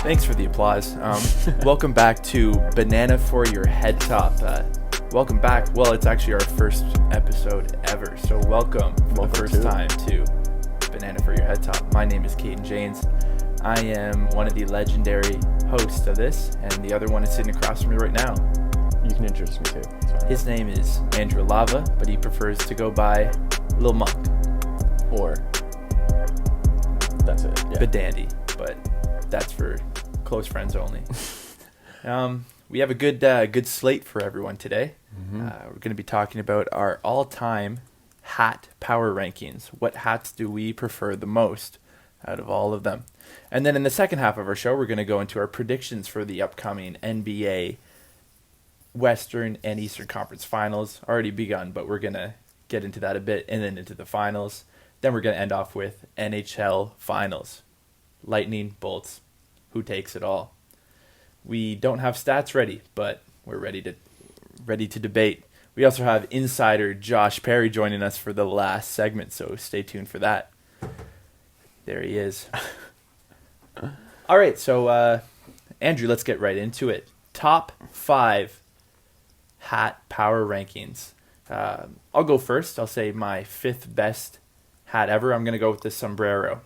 Thanks for the applause. Welcome back to Banana for Your Headtop. Welcome back. Well, it's actually our first episode ever, so welcome for the first time to Banana for Your Headtop. My name is Kaeden James. I am one of the legendary hosts of this, and the other one is sitting across from me right now. You can introduce me too. Sorry. His name is Andrew Lava, but he prefers to go by Lil Monk. Or that's it. Yeah. Badandy, but that's for close friends only. We have a good slate for everyone today. Mm-hmm. We're going to be talking about our all-time hat power rankings. What hats do we prefer the most out of all of them? And then in the second half of our show, we're going to go into our predictions for the upcoming NBA Western and Eastern Conference Finals. Already begun, but we're going to get into that a bit and then into the finals. Then we're going to end off with NHL Finals. Lightning, Bolts, who takes it all? We don't have stats ready, but we're ready to debate. We also have Insider Josh Perry joining us for the last segment, so stay tuned for that. There he is. All right, so Andrew, let's get right into it. Top 5 hat power rankings. I'll go first. I'll say my 5th best hat ever. I'm going to go with the sombrero.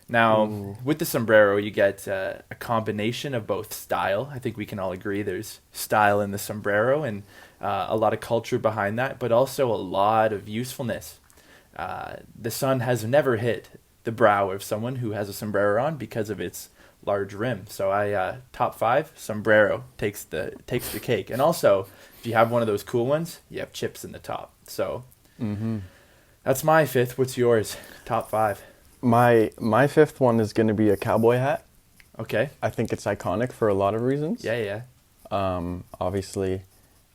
Now, with the sombrero, you get a combination of both style. I think we can all agree there's style in the sombrero and a lot of culture behind that, but also a lot of usefulness. The sun has never hit the brow of someone who has a sombrero on because of its large rim. So I top 5, sombrero takes the cake. And also, if you have one of those cool ones, you have chips in the top. So that's my 5th. What's yours? Top 5. My 5th one is going to be a cowboy hat. Okay. I think it's iconic for a lot of reasons. Yeah. Obviously,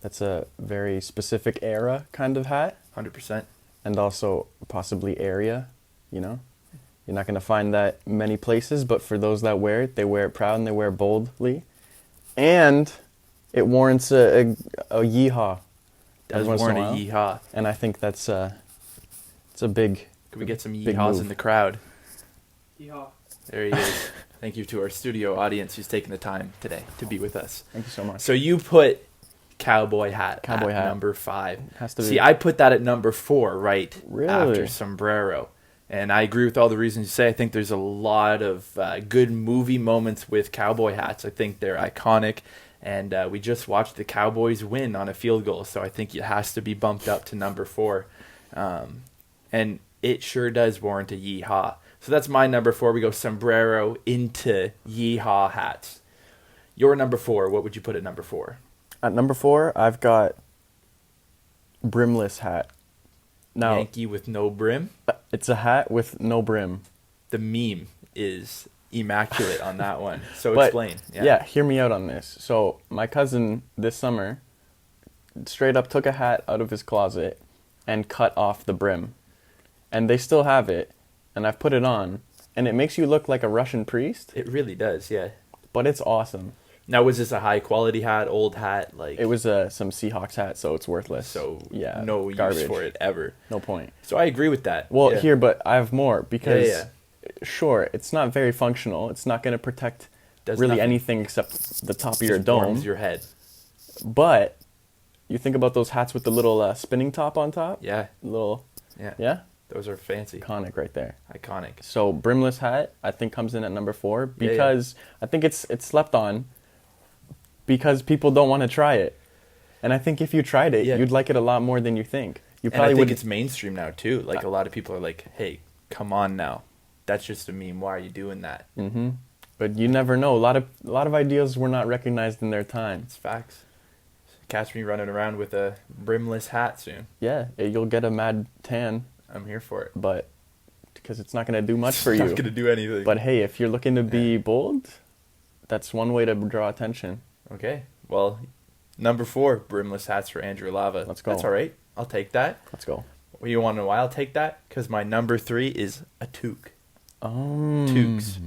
that's a very specific era kind of hat. 100%. And also possibly area, you know? You're not going to find that many places, but for those that wear it, they wear it proud and they wear it boldly. And it warrants a yeehaw. Does warrant a yeehaw. And I think that's it's a big... Could we get some yeehaws in the crowd? Yeehaw. There he is. Thank you to our studio audience who's taking the time today to be with us. Thank you so much. So you put cowboy hat at number 5. Has to be. See, I put that at number 4 right Really? after sombrero. And I agree with all the reasons you say. I think there's a lot of good movie moments with cowboy hats. I think they're iconic. And we just watched the Cowboys win on a field goal. So I think it has to be bumped up to number 4. And it sure does warrant a yeehaw. So that's my number 4. We go sombrero into yeehaw hats. Your number 4, what would you put at number 4? At number 4, I've got brimless hat. Now, Yankee with no brim. it's a hat with no brim. The meme is immaculate on that one. So But, explain. Yeah, hear me out on this. So my cousin this summer straight up took a hat out of his closet and cut off the brim. And they still have it, and I've put it on, and it makes you look like a Russian priest, It really does, yeah. but it's awesome. Now, was this a high quality hat, old hat? Like It was some Seahawks hat, so it's worthless. So yeah, no garbage. use for it ever. No point. So I agree with that. Well, yeah. here, but I have more because, Yeah. sure, it's not very functional. It's not going to protect Does really nothing. anything except the top of your Just dome. warms your head. But you think about those hats with the little spinning top on top? Yeah, Little, yeah. yeah? Those are fancy. Iconic right there. Iconic. So brimless hat, I think, comes in at number 4 Yeah, because I think it's slept on because people don't want to try it. And I think if you tried it, Yeah. you'd like it a lot more than you think. You And I probably think would. it's mainstream now, too. Like, a lot of people are like, hey, come on now. That's just a meme. Why are you doing that? Mm-hmm. But you never know. A lot of ideas were not recognized in their time. It's facts. Catch me running around with a brimless hat soon. Yeah, you'll get a mad tan, I'm here for it. but because it's not going to do much for It's you. not going to do anything. But hey, if you're looking to be bold, that's one way to draw attention. Okay. Well, number 4, brimless hats for Andrew Lava. Let's go. That's all right. I'll take that. Let's go. Well, you want to know why I'll take that? Because my number 3 is a toque. Oh. Toques.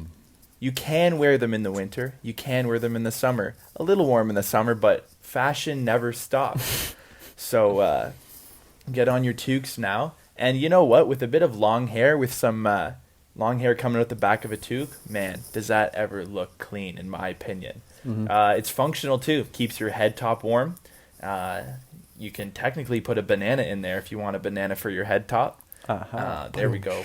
You can wear them in the winter. You can wear them in the summer. A little warm in the summer, but fashion never stops. So get on your toques now. And you know what? With a bit of long hair, with some long hair coming out the back of a toque, man, does that ever look clean, in my opinion. It's functional, too. Keeps your head top warm. You can technically put a banana in there if you want a banana for your head top. There we go.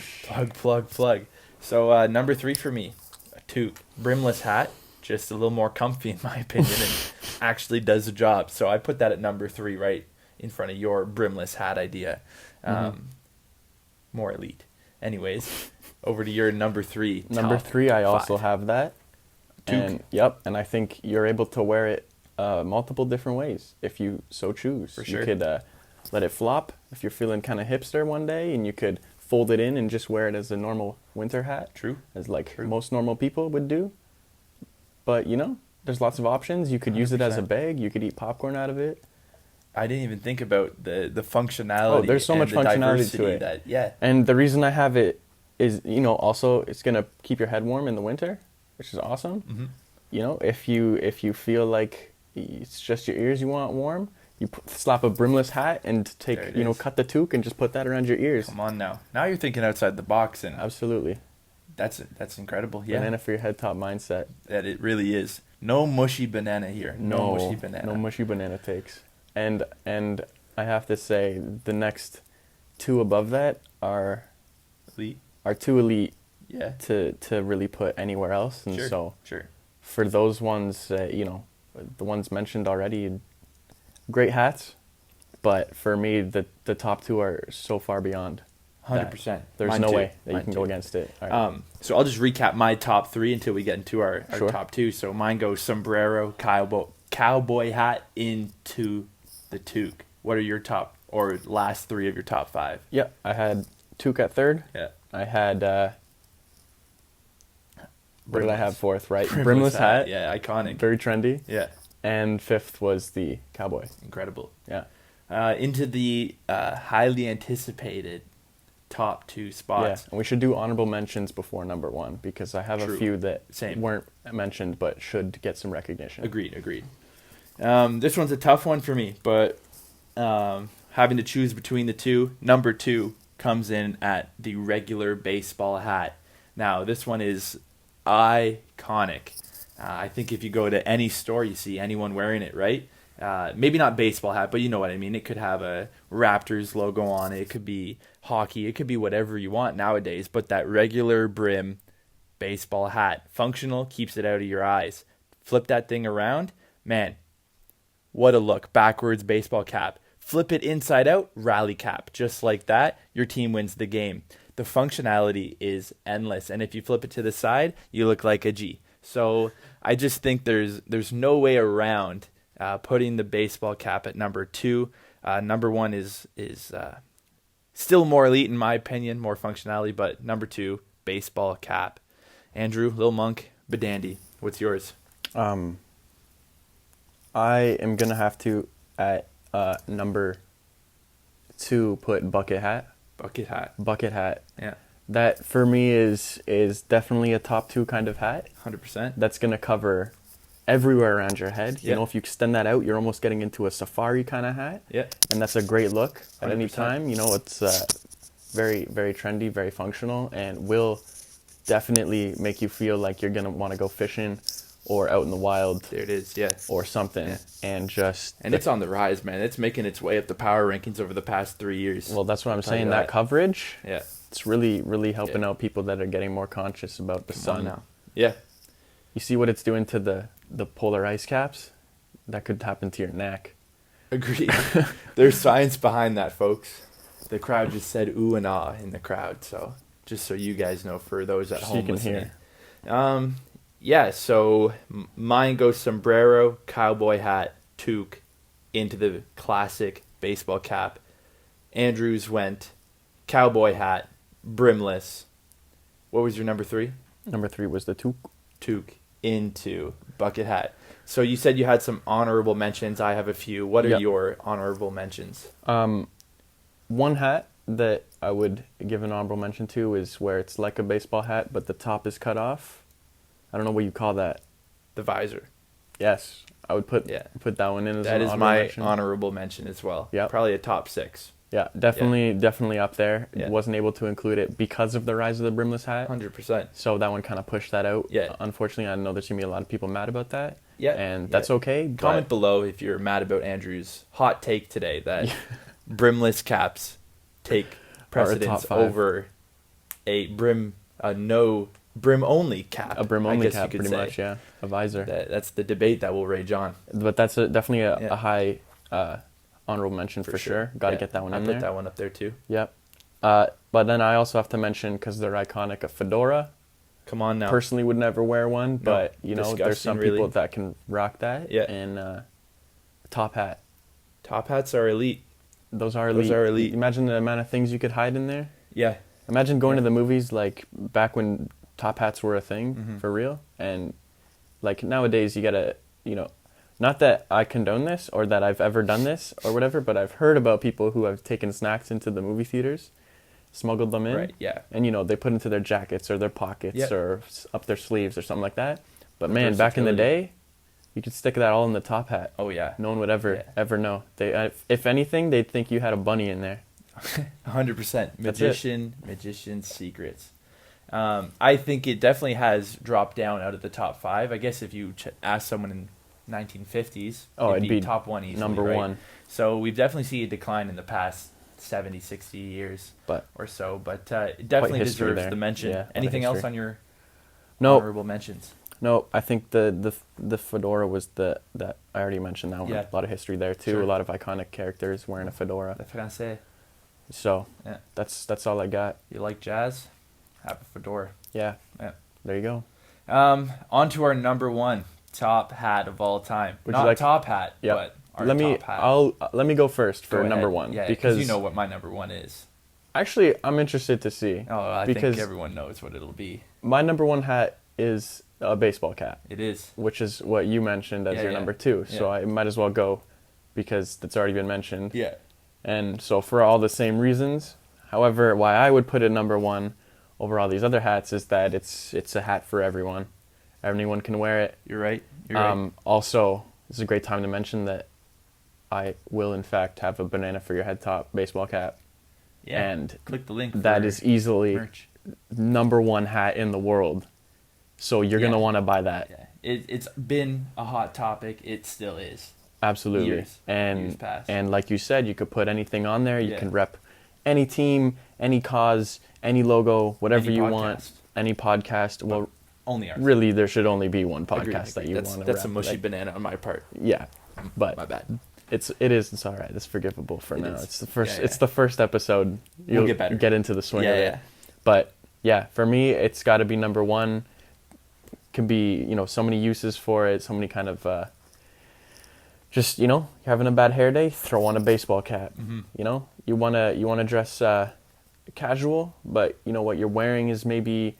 Plug. So number 3 for me, a toque. Brimless hat. Just a little more comfy, in my opinion, and actually does the job. So I put that at number 3 right in front of your brimless hat idea. More elite. Anyways, over to your number 3. Number 3, I also have that. Toque. And I think you're able to wear it multiple different ways if you so choose. For sure. You could let it flop if you're feeling kind of hipster one day, and you could fold it in and just wear it as a normal winter hat. True. As most normal people would do. But, there's lots of options. You could use it as a 100%. bag. You could eat popcorn out of it. I didn't even think about the functionality. Oh, there's so and much the functionality to diversity it. And the reason I have it is, also it's going to keep your head warm in the winter, which is awesome. If you feel like it's just your ears you want warm, you slap a brimless hat and cut the toque and just put that around your ears. Come on now. Now you're thinking outside the box, and Absolutely. that's incredible. Yeah. Banana for your head top mindset. That it really is. No mushy banana here. No mushy banana. No mushy banana takes. And I have to say, the next 2 above that are Elite. Too elite Yeah. to really put anywhere else. And so Sure. for those ones, the ones mentioned already, great hats. But for me, the top 2 are so far beyond. 100%. There's Mine no too. way that you Mine can too. go against it. All right. So I'll just recap my top 3 until we get into our Sure. top 2. So mine goes sombrero, cowboy hat into the toque. What are your top or last 3 of your top 5? Yeah, I had toque at 3rd. Yeah. I had what did I have 4th? Right, Brimless hat. Yeah, iconic. Very trendy. Yeah, And 5th was the cowboy. incredible. Yeah. Into the highly anticipated top 2 spots. Yeah, and we should do honorable mentions before number 1 because I have True. a few that Same. weren't mentioned but should get some recognition. Agreed. This one's a tough one for me, but having to choose between the 2, number 2 comes in at the regular baseball hat. Now, this one is iconic. I think if you go to any store, you see anyone wearing it, right? Maybe not baseball hat, but you know what I mean. It could have a Raptors logo on it. It could be hockey. It could be whatever you want nowadays. But that regular brim baseball hat, functional, keeps it out of your eyes. Flip that thing around, man, what a look. Backwards baseball cap. Flip it inside out, rally cap. Just like that, your team wins the game. The functionality is endless. And if you flip it to the side, you look like a G. So I just think there's no way around putting the baseball cap at number 2. Number 1 is still more elite in my opinion, more functionality, but number 2, baseball cap. Andrew, Lil Monk, Bedandy, what's yours? I am going to have to, at number 2, put bucket hat. Bucket hat. Bucket hat. Yeah. That, for me, is definitely a top 2 kind of hat. 100%. That's going to cover everywhere around your head. Yeah. If you extend that out, you're almost getting into a safari kind of hat. Yeah. And that's a great look at any 100%. time. It's very, very trendy, very functional, and will definitely make you feel like you're going to want to go fishing or out in the wild. There it is, yeah. Or something. Yeah. And it's on the rise, man. It's making its way up the power rankings over the past 3 years. Well, that's what I'm tell you saying. that. That coverage, Yeah. it's really, really helping out people that are getting more conscious about the Come sun on now. Yeah. You see what it's doing to the polar ice caps? That could happen to your neck. Agreed. There's science behind that, folks. The crowd just said ooh and ah in the crowd, so just so you guys know, for those at Just home you can listening. hear. Yeah, so mine goes sombrero, cowboy hat, toque, into the classic baseball cap. Andrew's went cowboy hat, brimless. What was your number 3? Number 3 was the toque. Toque into bucket hat. So you said you had some honorable mentions. I have a few. What are Yep. your honorable mentions? One hat that I would give an honorable mention to is where it's like a baseball hat, but the top is cut off. I don't know what you call that. The visor. Yes, I would put Yeah. that one in as That an is honorable my mention. honorable mention as well. Yep. Probably a top 6. Yeah, definitely up there. Yeah. Wasn't able to include it because of the rise of the brimless hat. 100%. So that one kind of pushed that out. Yeah. Unfortunately, I know there's going to be a lot of people mad about that. Yeah. And Yeah. that's okay. Comment below if you're mad about Andrew's hot take today that brimless caps take precedence over a no brim only cap. A brim only cap, you could pretty say. much, yeah. A visor. That's the debate that will rage on. But that's definitely a high honorable mention for sure. Got to get that one in there. I put that one up there too. Yep. But then I also have to mention, because they're iconic, a fedora. Come on now. Personally would never wear one, but there's some people that can rock that. Yeah. And top hat. Top hats are elite. Those are elite. Imagine the amount of things you could hide in there. Yeah. Imagine going to the movies like back when top hats were a thing for real. And like nowadays you gotta, not that I condone this or that I've ever done this or whatever, but I've heard about people who have taken snacks into the movie theaters, smuggled them in. Right, yeah. And, they put into their jackets or their pockets or up their sleeves or something like that. But man, back in the day, you could stick that all in the top hat. Oh, yeah. No one would ever know. They, if anything, they'd think you had a bunny in there. 100%. Magician secrets. I think it definitely has dropped down out of the top 5. I guess if you ask someone in 1950s, it'd be top 1 easily, number right? 1. So we've definitely seen a decline in the past 70, 60 years or so, but it definitely deserves the mention. Yeah, anything else on your honorable mentions? No, I think the fedora was that I already mentioned that one. Yeah. A lot of history there too. Sure. A lot of iconic characters wearing a fedora. Le français. So that's all I got. You like jazz? Have a fedora. Yeah. There you go. On to our number 1 top hat of all time. Top hat, but our top hat. Let me go first for number 1. Yeah, because you know what my number 1 is. Actually, I'm interested to see. Oh, I think everyone knows what it'll be. My number 1 hat is a baseball cap. It is. Which is what you mentioned as your number 2. So I might as well go because it's already been mentioned. Yeah. And so for all the same reasons, however, why I would put it number 1 over all these other hats is that it's a hat for everyone. Everyone can wear it. You're right. Also, this is a great time to mention that I will in fact have a banana for your head top baseball cap. Yeah. And click the link. That is easily number 1 hat in the world. So you're gonna want to buy that. Yeah. It's been a hot topic. It still is. Absolutely. Years past. And like you said, you could put anything on there. You can rep any team, any cause, any logo, whatever you want. Any podcast. Well, only ours. Really, there should only be one podcast that you want to rep. That's a mushy banana on my part. Yeah, but my bad. It's all right. It's forgivable for now. It's the first. It's the first episode. You'll get better. Get into the swing of it. But yeah, for me, it's got to be number 1. Can be so many uses for it. So many kind of just you're having a bad hair day, throw on a baseball cap. You wanna dress casual, but what you're wearing is maybe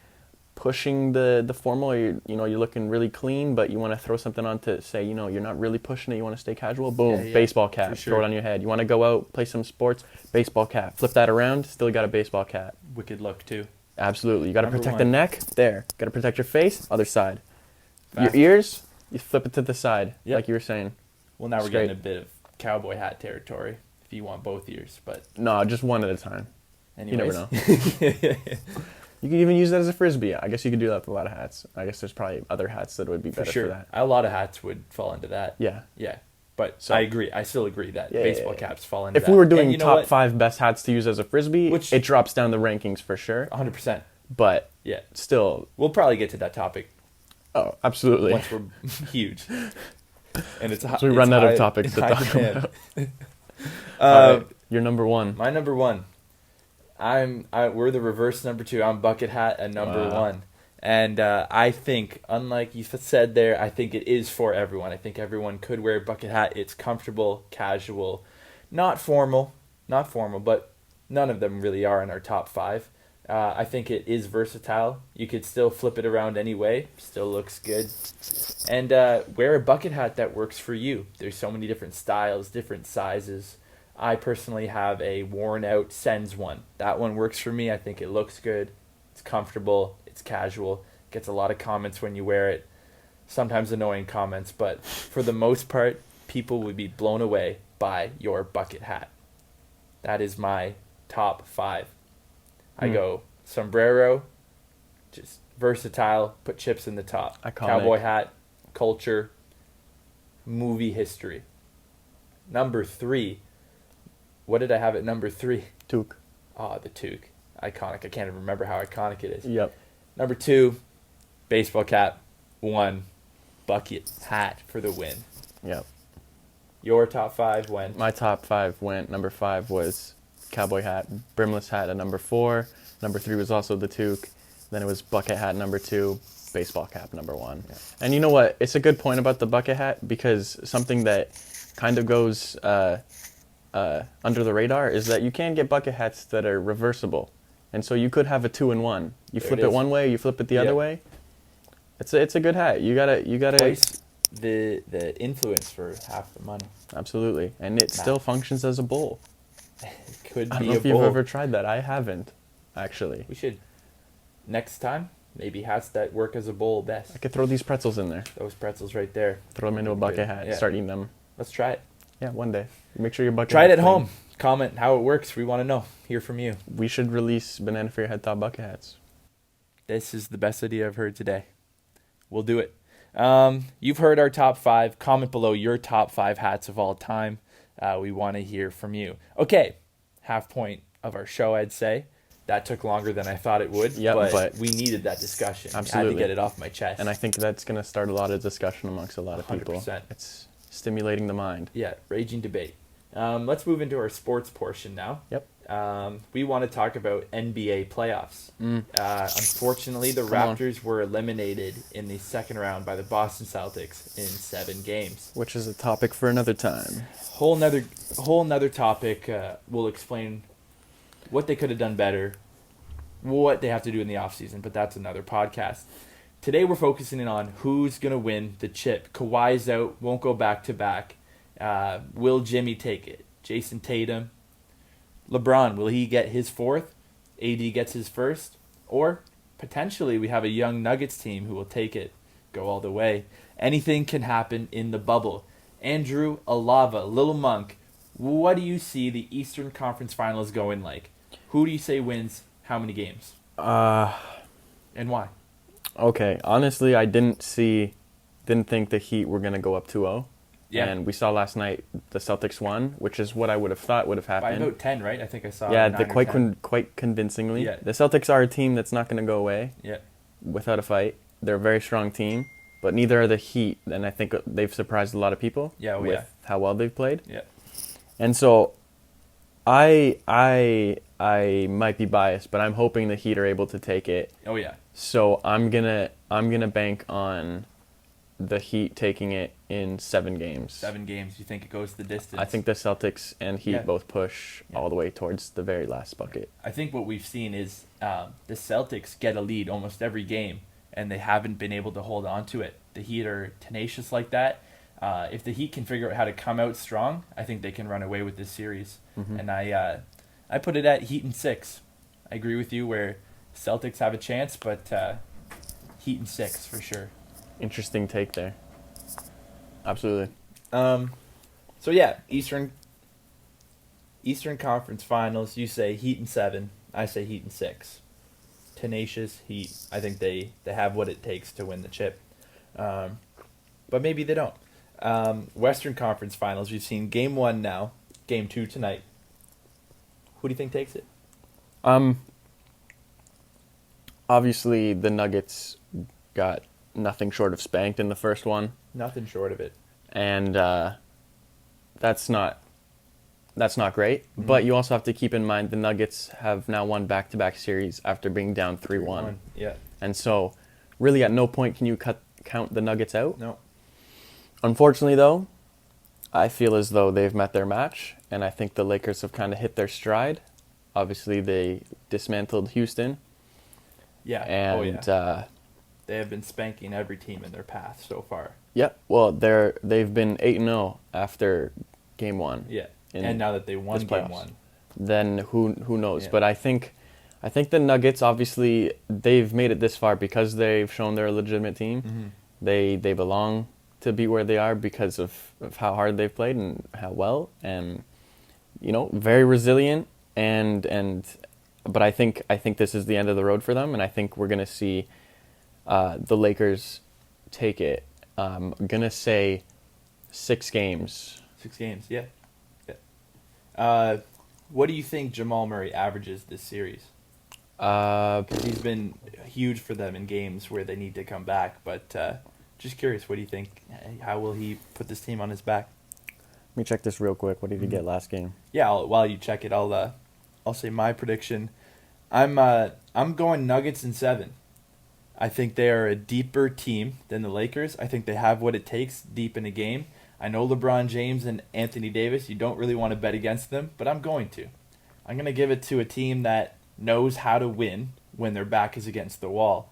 pushing the formal, or you're looking really clean, but you want to throw something on to say you're not really pushing it, you want to stay casual. Boom, baseball cap, throw it on your head. You want to go out, play some sports, baseball cap, flip that around, still got a baseball cap. Wicked look too. Absolutely. You got to protect the neck. There. Got to protect your face. Other side. Your ears, you flip it to the side, like you were saying. Well, now we're getting a bit of cowboy hat territory if you want both ears, but no, just one at a time. Anyways. You never know. You can even use that as a frisbee. I guess you could do that with a lot of hats. I guess there's probably other hats that would be better for that. A lot of hats would fall into that. Yeah. Yeah. But I agree. I still agree that baseball caps fall into that. If we were doing top 5 best hats to use as a frisbee, it drops down the rankings for sure. 100%. But still, we'll probably get to that topic. Oh, absolutely. Once we're huge, and so we run out of topics to talk about. Your number 1. My number 1. We're the reverse number 2. I'm bucket hat at number 1, and I think, unlike you said there, I think it is for everyone. I think everyone could wear a bucket hat. It's comfortable, casual, not formal, but none of them really are in our top 5. I think it is versatile. You could still flip it around anyway. Still looks good. And wear a bucket hat that works for you. There's so many different styles, different sizes. I personally have a worn-out Sens one. That one works for me. I think it looks good. It's comfortable. It's casual. Gets a lot of comments when you wear it. Sometimes annoying comments, but for the most part, people would be blown away by your bucket hat. That is my top 5. I go sombrero, just versatile, put chips in the top. Iconic. Cowboy hat, culture, movie history. Number 3. What did I have at number 3? Toque. Oh, the toque. Iconic. I can't even remember how iconic it is. Yep. Number 2, baseball cap. 1, bucket hat for the win. Yep. Your top 5 went? My top 5 went. Number 5 was cowboy hat, brimless hat at number 4. Number 3 was also the toque. Then it was bucket hat number 2, baseball cap number 1. Yeah. And you know what? It's a good point about the bucket hat, because something that kind of goes under the radar is that you can get bucket hats that are reversible. And so you could have a 2-in-1. You There flip it it is. one way, you flip it the Yep. other way. It's a good hat. You gotta Twice the influence for half the money. Absolutely. And it still functions as a bowl. It could I don't be know a if you've bowl. ever tried that. I haven't, actually. We should. Next time, maybe hats that work as a bowl best. I could throw these pretzels in there, Those pretzels right there. throw them into a bucket hat, Yeah. start eating them. Let's try it. Yeah, one day. Make sure your bucket Try it hat's at clean. home. Comment how it works. We want to know. Hear from you. We should release Banana for Your Head Top bucket hats. This is the best idea I've heard today. We'll do it. You've heard our top 5. Comment below your top 5 hats of all time. We want to hear from you. Okay, half point of our show, I'd say. That took longer than I thought it would, Yep, but we needed that discussion. I had absolutely. to get it off my chest. And I think that's going to start a lot of discussion amongst a lot of people. 100%. It's stimulating the mind. Yeah, raging debate. Let's move into our sports portion now. Yep. We want to talk about NBA playoffs. Unfortunately, the Come on. Raptors were eliminated in the second round by the Boston Celtics in 7 games. Which is a topic for another time. Whole nother topic. We'll explain what they could have done better, what they have to do in the offseason, but that's another podcast. Today we're focusing in on who's going to win the chip. Kawhi's out, won't go back-to-back. Will Jimmy take it? Jason Tatum? LeBron, will he get his 4th? AD gets his 1st? Or potentially we have a young Nuggets team who will take it, go all the way. Anything can happen in the bubble. Andrew, Alava, Little Monk, what do you see the Eastern Conference Finals going like? Who do you say wins how many games? And why? Okay, honestly, I didn't think the Heat were going to go up 2-0. Yeah. And we saw last night the Celtics won, which is what I would have thought would have By happened. about 10, right? I think I saw Yeah, 9 or 10. quite convincingly. Yeah. The Celtics are a team that's not going to go away Yeah. without a fight. They're a very strong team, but neither are the Heat, and I think they've surprised a lot of people with how well they've played. Yeah. And so I might be biased, but I'm hoping the Heat are able to take it. Oh, yeah. So I'm gonna bank on the Heat taking it in 7 games. 7 games. You think it goes the distance? I think the Celtics and Heat both push Yeah. all the way towards the very last bucket. I think what we've seen is the Celtics get a lead almost every game, and they haven't been able to hold on to it. The Heat are tenacious like that. If the Heat can figure out how to come out strong, I think they can run away with this series. Mm-hmm. And I put it at Heat in 6. I agree with you where Celtics have a chance, but Heat in 6 for sure. Interesting take there. Absolutely. So yeah, Eastern Conference Finals. You say Heat in 7. I say Heat in 6. Tenacious Heat. I think they have what it takes to win the chip, but maybe they don't. Western Conference Finals. We've seen Game 1 now. Game 2 tonight. Who do you think takes it? Obviously the Nuggets got nothing short of spanked in the first one, Nothing short of it. and that's not great. But you also have to keep in mind the Nuggets have now won back-to-back series after being down 3-1. Yeah. And so really at no point can you count the Nuggets out. No. Unfortunately, though, I feel as though they've met their match, and I think the Lakers have kind of hit their stride. Obviously, they dismantled Houston, Yeah. and They have been spanking every team in their path so far. well, they've been 8-0 after Game 1. Yeah. in And now that they won this Game playoffs. 1. Then who knows? Yeah. But I think the Nuggets, obviously they've made it this far because they've shown they're a legitimate team. Mm-hmm. They belong to be where they are because of how hard they've played and how well, and very resilient, but I think this is the end of the road for them, and I think we're gonna see the Lakers take it. I'm gonna say 6 games. 6 games, yeah. What do you think Jamal Murray averages this series? Because he's been huge for them in games where they need to come back. But just curious, what do you think? How will he put this team on his back? Let me check this real quick. What did he get last game? Yeah, while you check it, I'll say my prediction. I'm going Nuggets in 7. I think they are a deeper team than the Lakers. I think they have what it takes deep in a game. I know LeBron James and Anthony Davis, you don't really want to bet against them, but I'm going to. I'm going to give it to a team that knows how to win when their back is against the wall.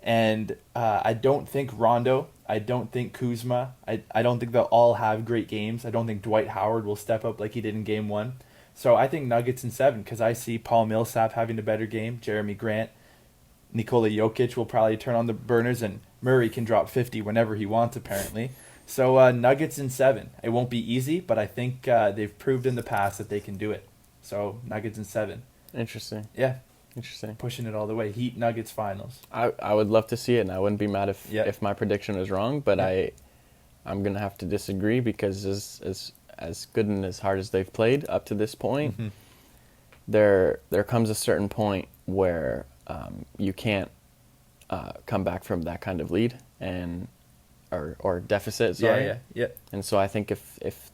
And I don't think Rondo, I don't think Kuzma, I don't think they'll all have great games. I don't think Dwight Howard will step up like he did in Game 1. So I think Nuggets in 7 because I see Paul Millsap having a better game, Jeremy Grant, Nikola Jokic will probably turn on the burners, and Murray can drop 50 whenever he wants, apparently. So Nuggets in 7. It won't be easy, but I think they've proved in the past that they can do it. So Nuggets in 7. Interesting. Yeah. Interesting. Pushing it all the way. Heat Nuggets finals. I would love to see it, and I wouldn't be mad if my prediction was wrong, but I'm gonna have to disagree because as good and as hard as they've played up to this point, there comes a certain point where you can't come back from that kind of lead or deficit. Sorry. Yeah. And so I think if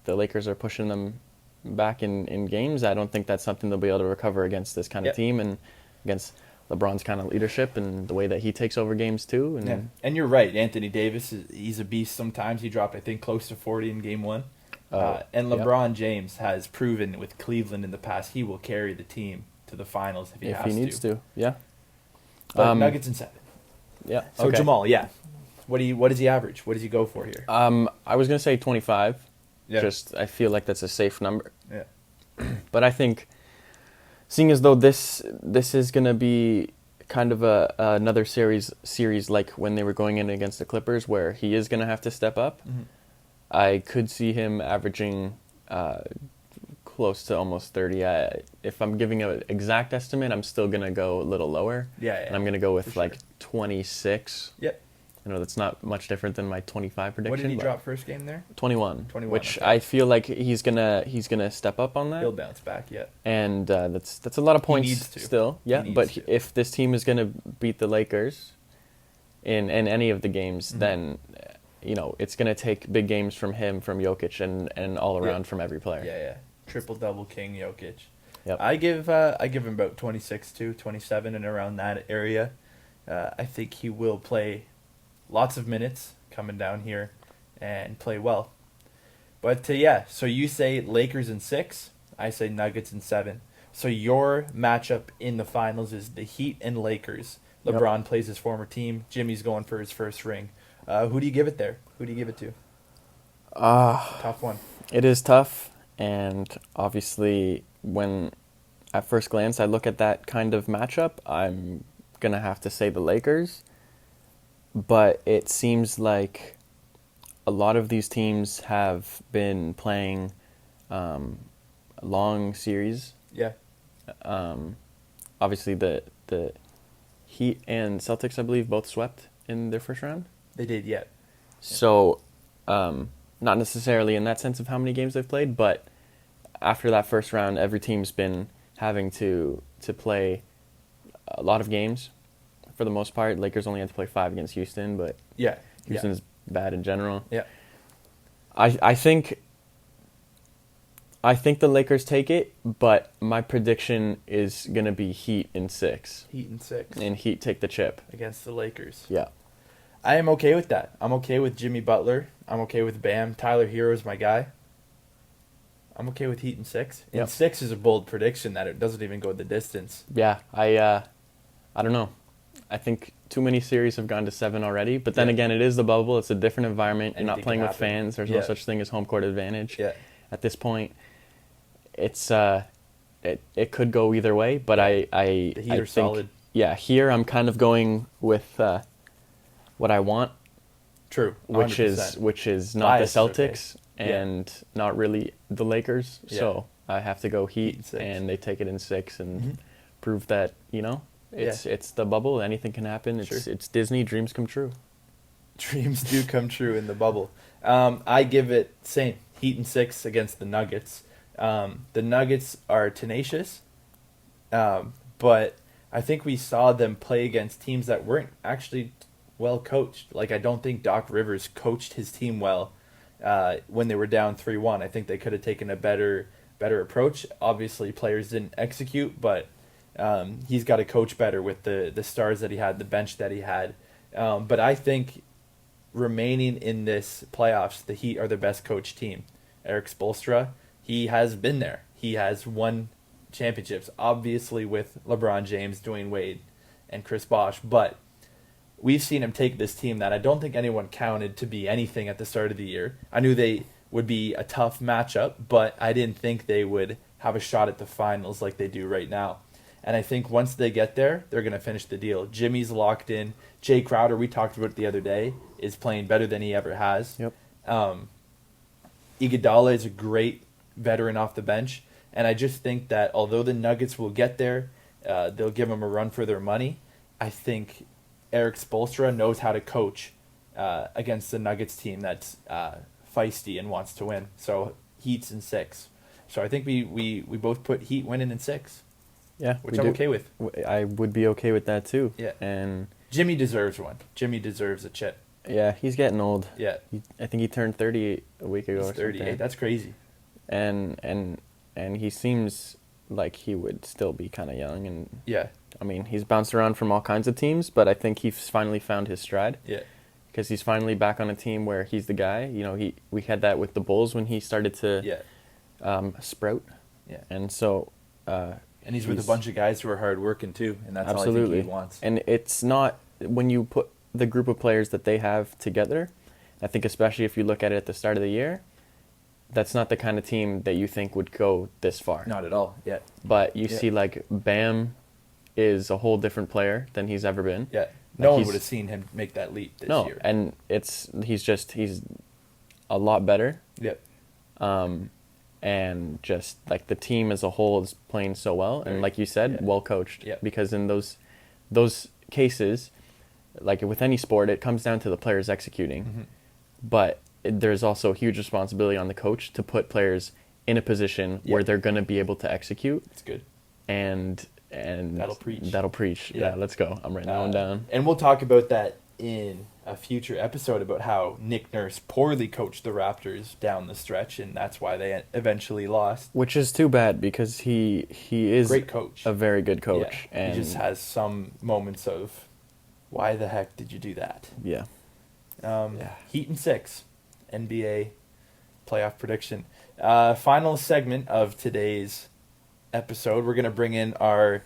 the Lakers are pushing them back in games, I don't think that's something they'll be able to recover against this kind of team and against LeBron's kind of leadership and the way that he takes over games too. And you're right. Anthony Davis, he's a beast sometimes. He dropped, I think, close to 40 in Game 1. And LeBron James has proven with Cleveland in the past he will carry the team to the finals if he needs to. Yeah. But Nuggets in 7. Yeah. So okay. Jamal, what does he average? What does he go for here? I was gonna say 25. Yeah. Just I feel like that's a safe number. Yeah. But I think, seeing as though this is gonna be kind of another series like when they were going in against the Clippers, where he is gonna have to step up. I could see him averaging close to almost 30. If I'm giving an exact estimate, I'm still going to go a little lower. Yeah. And I'm going to go with like 26. Yep. I know that's not much different than my 25 prediction. What did he drop first game there? 21. 21. Which okay. I feel like he's gonna step up on that. He'll bounce back, yeah. And that's a lot of points He needs to. still. Yeah, but if this team is going to beat the Lakers in any of the games, then it's going to take big games from him, from Jokic, and all around from every player. Yeah. Triple-double King Jokic. Yep. I give him about 26 to 27 and around that area. I think he will play lots of minutes coming down here and play well. But so you say Lakers in 6, I say Nuggets in 7. So your matchup in the finals is the Heat and Lakers. LeBron plays his former team. Jimmy's going for his first ring. Who do you give it there? Who do you give it to? Tough one. It is tough, and obviously when at first glance I look at that kind of matchup, I'm going to have to say the Lakers. But it seems like a lot of these teams have been playing long series. Yeah. Obviously the Heat and Celtics, I believe, both swept in their first round. They did, yeah. So, not necessarily in that sense of how many games they've played, but after that first round, every team's been having to play a lot of games for the most part. Lakers only had to play 5 against Houston, but Houston's bad in general. Yeah. I think the Lakers take it, but my prediction is going to be Heat in 6. Heat in 6. And Heat take the chip. Against the Lakers. Yeah. I am okay with that. I'm okay with Jimmy Butler. I'm okay with Bam. Tyler Hero's my guy. I'm okay with Heat in 6. Yep. 6 is a bold prediction that it doesn't even go the distance. Yeah, I don't know. I think too many series have gone to 7 already, but then again, it is the bubble. It's a different environment. You're not playing with fans. There's no such thing as home court advantage. Yeah. At this point, it's it could go either way, but the Heat are solid. Yeah, here I'm kind of going with what I want. True. 100%. Which is not Bias, the Celtics okay. and not really the Lakers. Yeah. So I have to go Heat in Heat, six. and they take it in 6 and Mhm. prove that, it's the bubble. Anything can happen. Sure. It's Disney. Dreams come true. Dreams do come true in the bubble. I give it same Heat in 6 against the Nuggets. The Nuggets are tenacious, but I think we saw them play against teams that weren't actually well coached. Like I don't think Doc Rivers coached his team well when they were down 3-1. I think they could have taken a better approach. Obviously, players didn't execute, but he's got to coach better with the stars that he had, the bench that he had. But I think remaining in this playoffs, the Heat are the best coached team. Eric Spoelstra, he has been there. He has won championships, obviously with LeBron James, Dwayne Wade, and Chris Bosh, but we've seen him take this team that I don't think anyone counted to be anything at the start of the year. I knew they would be a tough matchup, but I didn't think they would have a shot at the finals like they do right now. And I think once they get there, they're going to finish the deal. Jimmy's locked in. Jay Crowder, we talked about it the other day, is playing better than he ever has. Yep. Iguodala is a great veteran off the bench. And I just think that although the Nuggets will get there, they'll give them a run for their money. I think Eric Spoelstra knows how to coach against the Nuggets team that's feisty and wants to win. So Heat's in 6. So I think we both put Heat winning in 6. Yeah, Which I'm okay with. I would be okay with that too. Yeah. And Jimmy deserves one. Jimmy deserves a chip. yeah, he's getting old. Yeah. I think he turned 38 a week ago. He's or 38. something. That's crazy. And he seems like he would still be kind of young. And Yeah. I mean, he's bounced around from all kinds of teams, but I think he's finally found his stride. Yeah. Because he's finally back on a team where he's the guy. We had that with the Bulls when he started to sprout. Yeah. And so. And he's with a bunch of guys who are hard working too, and that's all I think he wants. And it's not when you put the group of players that they have together. I think especially if you look at it at the start of the year, that's not the kind of team that you think would go this far. Not at all. Yeah. But you see, like Bam is a whole different player than he's ever been. Yeah. Like No one would have seen him make that leap this year. And he's a lot better. Yep. And just like the team as a whole is playing so well, and like you said, well coached. Yeah. Because in those cases, like with any sport, it comes down to the players executing. Mm-hmm. But there's also a huge responsibility on the coach to put players in a position where they're going to be able to execute. It's good. And That'll preach. That'll preach. Yeah. Yeah, let's go. I'm writing that one down. And we'll talk about that in a future episode about how Nick Nurse poorly coached the Raptors down the stretch, and that's why they eventually lost. Which is too bad because he is Great coach. a very good coach. Yeah, and he just has some moments of, why the heck did you do that? Yeah. Heat in 6, NBA playoff prediction. Final segment of today's episode. We're gonna bring in our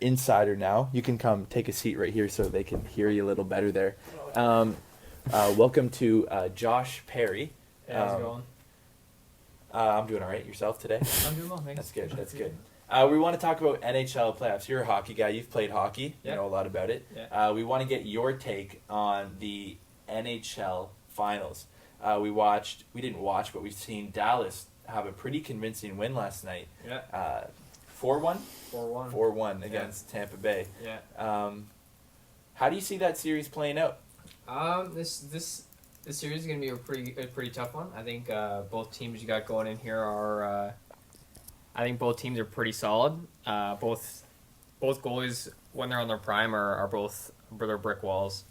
insider now. You can come take a seat right here so they can hear you a little better there. Welcome to Josh Perry. Hey, how's it going? I'm doing all right. Yourself today? I'm doing well, thanks. That's good. That's good. We want to talk about NHL playoffs. You're a hockey guy. You've played hockey. Yeah. You know a lot about it. Yeah. We want to get your take on the NHL finals. We didn't watch, but we've seen Dallas have a pretty convincing win last night. Yeah. 4-1? 4-1. 4-1 against Tampa Bay. Yeah. How do you see that series playing out? This series is gonna be a pretty tough one. I think both teams you got going in here are. I think both teams are pretty solid. Both goalies when they're on their prime are both brick walls.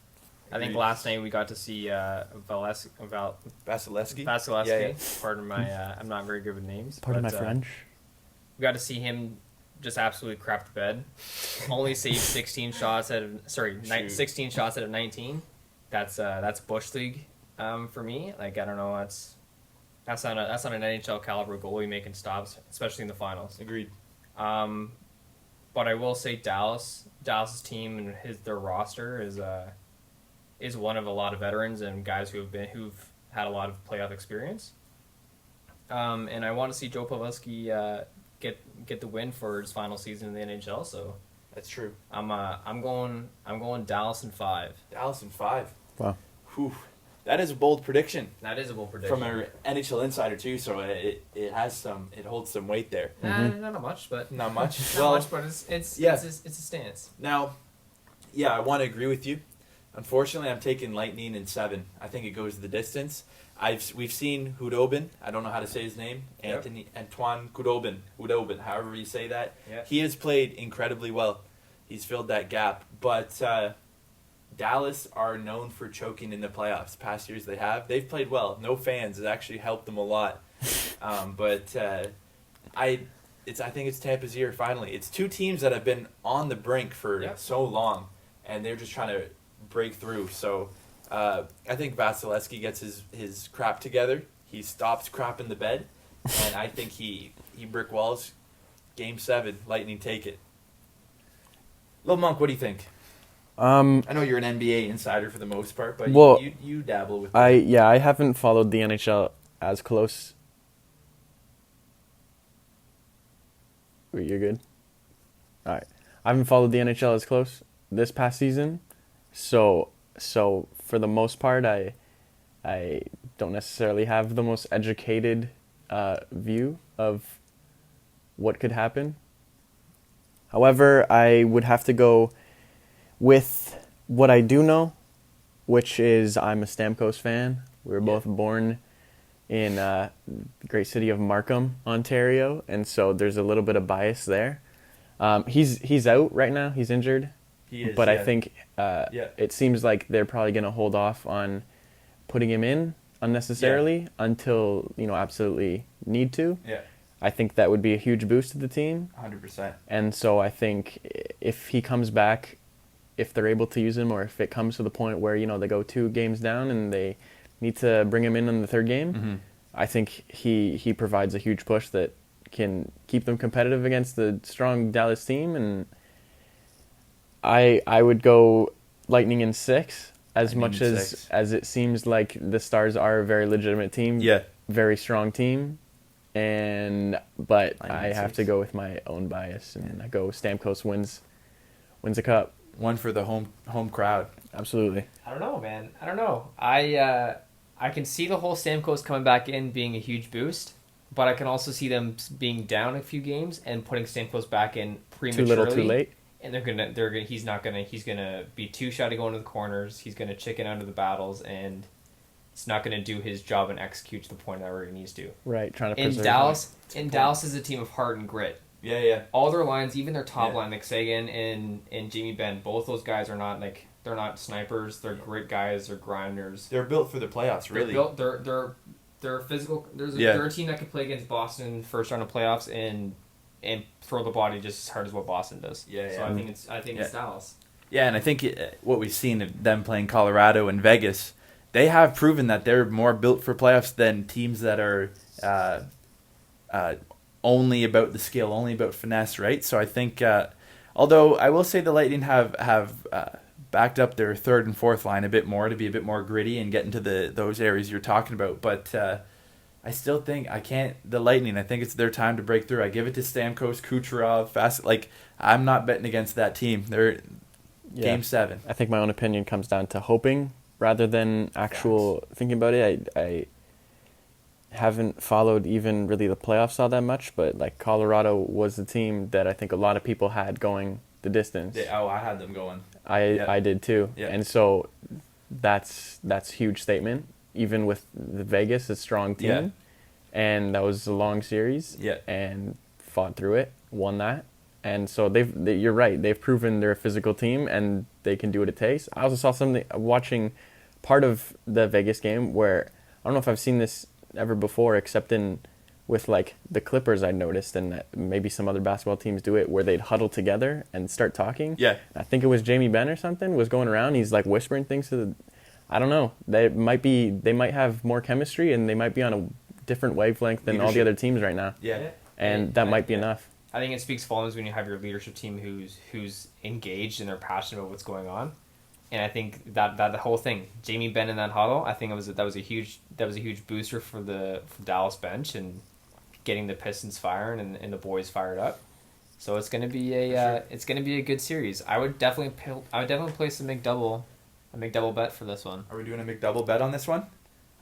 I think last night we got to see Vasilevsky? Vasilevsky. Yeah. Pardon my, I'm not very good with names. Pardon my but, French. We got to see him just absolutely crap the bed. Only saved 16 shots out of 16 shots out of 19. That's Bush League for me. Like I don't know, that's not an NHL caliber goalie making stops, especially in the finals. Agreed. But I will say Dallas's team and their roster is one of a lot of veterans and guys who've had a lot of playoff experience. And I want to see Joe Pavelski get the win for his final season in the NHL. So That's true. I'm going Dallas in 5. Dallas in 5. Wow. Whew. That is a bold prediction That is a bold prediction. from our NHL Insider too. So it holds some weight there. Not much, but Not much. not much, but it's a stance. Now, yeah, I want to agree with you. Unfortunately, I'm taking Lightning in 7. I think it goes the distance. We've seen Hudobin. I don't know how to say his name. Yep. Antoine Hudobin, however you say that. Yep. He has played incredibly well. He's filled that gap. But Dallas are known for choking in the playoffs. Past years they've played well. No fans. It actually helped them a lot. I think it's Tampa's year finally. It's two teams that have been on the brink for so long, and they're just trying to break through. So I think Vasilevsky gets his crap together. He stops crap in the bed, and I think he brick walls. Game 7, Lightning take it. Lil Monk, what do you think? I know you're an NBA insider for the most part, but you dabble with it. I haven't followed the NHL as close. Wait, you're good? All right. I haven't followed the NHL as close this past season. So for the most part, I don't necessarily have the most educated view of what could happen. However, I would have to go with what I do know, which is I'm a Stamkos fan. We were both born in the great city of Markham, Ontario, and so there's a little bit of bias there. He's out right now. He's injured. He is, but I think it seems like they're probably going to hold off on putting him in unnecessarily until, absolutely need to. Yeah. I think that would be a huge boost to the team. 100%. And so I think if he comes back, if they're able to use him, or if it comes to the point where, they go 2 games down and they need to bring him in the third game, I think he provides a huge push that can keep them competitive against the strong Dallas team. And I would go Lightning in 6, as much as it seems like the Stars are a very legitimate team, very strong team. But I have to go with my own bias, and I go Stamkos wins a cup. One for the home crowd. Absolutely. I don't know, man. I don't know. I can see the whole Stamkos coming back in being a huge boost, but I can also see them being down a few games and putting Stamkos back in prematurely. Too little, too late. And he's gonna be too shy to go into the corners. He's gonna chicken out of the battles, and it's not gonna do his job and execute to the point that where he needs to. Right, trying to in preserve. Dallas is a team of heart and grit. Yeah. All their lines, even their top line, like Sagan and Jamie Benn, both those guys are not they're not snipers. They're grit guys. They're grinders. They're built for the playoffs, really. They're physical. They're a team that can play against Boston in the first round of playoffs and throw the body just as hard as what Boston does. So I think it's Dallas. Yeah, and I think what we've seen of them playing Colorado and Vegas, they have proven that they're more built for playoffs than teams that are only about the skill, only about finesse, right? So I think, although I will say the Lightning have backed up their third and fourth line a bit more to be a bit more gritty and get into those areas you're talking about, but I still think the Lightning, I think it's their time to break through. I give it to Stamkos, Kucherov, fast. Like, I'm not betting against that team. They're Game 7. I think my own opinion comes down to hoping rather than actual thinking about it. I haven't followed even really the playoffs all that much, but like Colorado was the team that I think a lot of people had going the distance. I had them going. I did too. Yeah. And so that's a huge statement. Even with the Vegas, a strong team, and that was a long series, and fought through it, won that, and so you're right. They've proven they're a physical team and they can do what it takes. I also saw something watching part of the Vegas game where I don't know if I've seen this ever before, except with like the Clippers. I noticed, and maybe some other basketball teams do it, where they'd huddle together and start talking. Yeah, I think it was Jamie Benn or something was going around. He's like whispering things to the. I don't know. They might have more chemistry, and they might be on a different wavelength than all the other teams right now. Yeah. And that might be enough. I think it speaks volumes when you have your leadership team who's engaged and they're passionate about what's going on. And I think that the whole thing, Jamie Benn in that huddle, I think that was a huge booster for Dallas bench and getting the Pistons firing and the boys fired up. So it's gonna be a good series. I would definitely place the McDouble A McDouble bet for this one. Are we doing a McDouble bet on this one?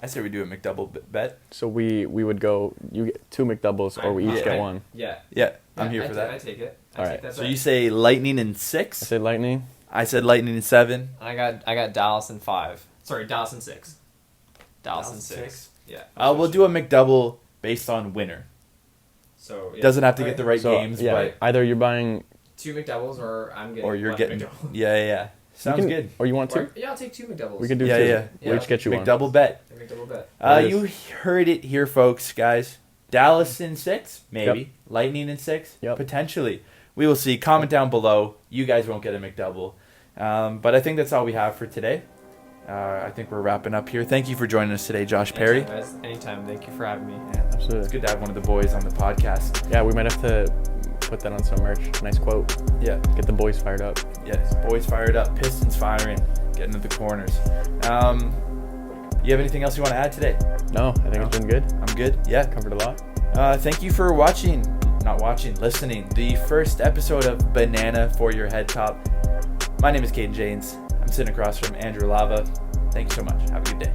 I say we do a McDouble bet. So we would go. You get 2 McDoubles, or we each get one. Yeah. Yeah, I'm here I for I that. take it. All I right. take that So bet. you say Lightning in I 6. say Lightning. I said Lightning in 7. I got Dallas in 5. Sorry, Dallas in 6. Dallas in 6. Yeah. We'll do a McDouble based on winner. So yeah. Doesn't have to All get the right So games, yeah, but either you're buying 2 McDoubles or I'm getting or you're one getting. McDouble. Yeah. Sounds you can- good. Or you want Or- 2? yeah, I'll take 2 McDoubles. We can do Yeah, 2. yeah. We'll each get you one. McDouble bet. A McDouble bet. There it You is. heard it here, folks, guys. Dallas in 6, maybe. Yep. Lightning in 6, Yep. potentially. We will see. Comment down below. You guys won't get a McDouble. But I think that's all we have for today. I think we're wrapping up here. Thank you for joining us today, Josh Perry. Anytime, guys. Anytime. Thank you for having me. Yeah, Absolutely. it's good to have one of the boys on the podcast. Yeah, we might have to put that on some merch. Nice quote. Yeah. Get the boys fired up. Yes, boys fired up, Pistons firing, getting to the corners. You have anything else you want to add today? No, I think it's been good. I'm good. Yeah. Covered a lot. Thank you for listening. The first episode of Banana for Your Head Top. My name is Kaeden Janes. I'm sitting across from Andrew Lava. Thank you so much. Have a good day.